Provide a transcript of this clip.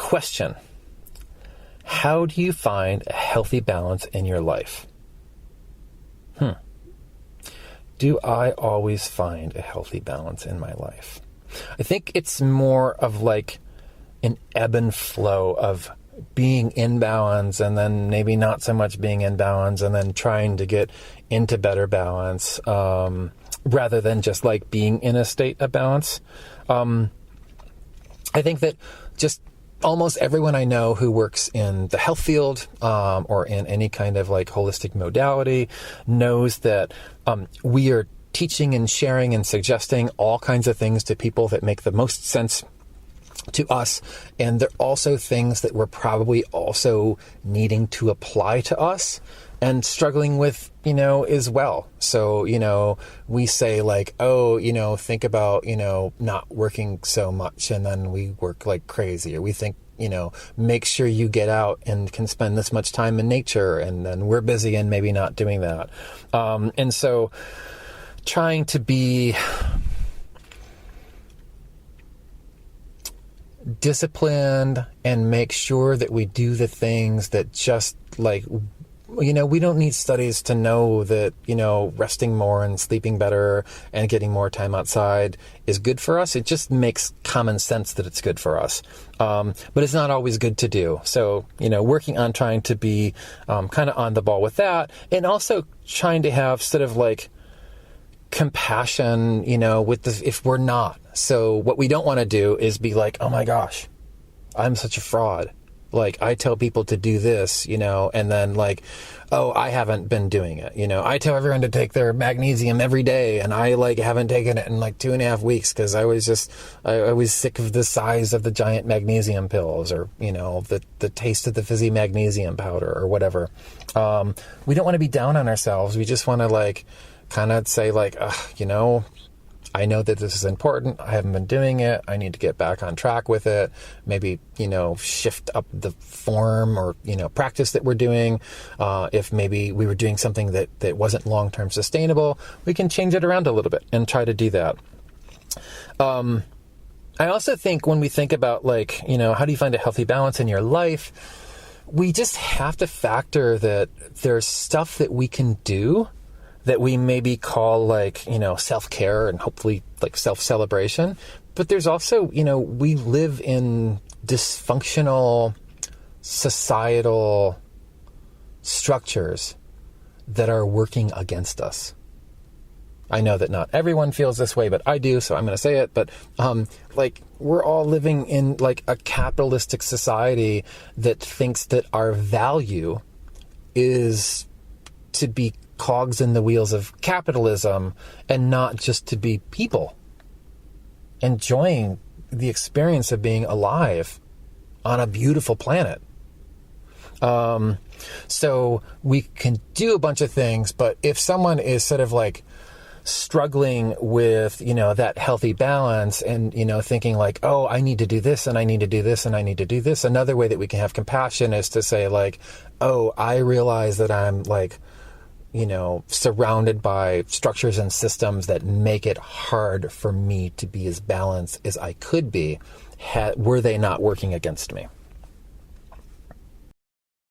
Question: how do you find a healthy balance in your life? Do I always find a healthy balance in my life? I think it's more of like an ebb and flow of being in balance and then maybe not so much being in balance and then trying to get into better balance, rather than just like being in a state of balance. I think that just almost everyone I know who works in the health field, or in any kind of like holistic modality knows that we are teaching and sharing and suggesting all kinds of things to people that make the most sense to us. And they're also things that we're probably also needing to apply to us and struggling with, as well. So, we say like, oh, think about, not working so much, and then we work like crazy. Or we think, make sure you get out and can spend this much time in nature, and then we're busy and maybe not doing that. And so trying to be disciplined and make sure that we do the things that just like, we don't need studies to know that, resting more and sleeping better and getting more time outside is good for us. It just makes common sense that it's good for us. But it's not always good to do. So, working on trying to be kind of on the ball with that, and also trying to have sort of like compassion, with this, if we're not. So what we don't want to do is be like, oh my gosh, I'm such a fraud. Like, I tell people to do this, and then like, oh, I haven't been doing it. I tell everyone to take their magnesium every day, and I like haven't taken it in like 2.5 weeks because I was sick of the size of the giant magnesium pills, or, the taste of the fizzy magnesium powder or whatever. We don't want to be down on ourselves. We just want to like kind of say like, I know that this is important. I haven't been doing it. I need to get back on track with it. Maybe, shift up the form or, practice that we're doing. If maybe we were doing something that wasn't long-term sustainable, we can change it around a little bit and try to do that. I also think when we think about like, how do you find a healthy balance in your life? We just have to factor that there's stuff that we can do that we maybe call like, self-care and hopefully like self-celebration. But there's also, we live in dysfunctional societal structures that are working against us. I know that not everyone feels this way, but I do, so I'm going to say it. But like, we're all living in like a capitalistic society that thinks that our value is to be cogs in the wheels of capitalism and not just to be people enjoying the experience of being alive on a beautiful planet. So we can do a bunch of things, but if someone is sort of like struggling with, that healthy balance and, thinking like, oh, I need to do this and I need to do this and I need to do this. Another way that we can have compassion is to say like, oh, I realize that I'm like, surrounded by structures and systems that make it hard for me to be as balanced as I could be, were they not working against me.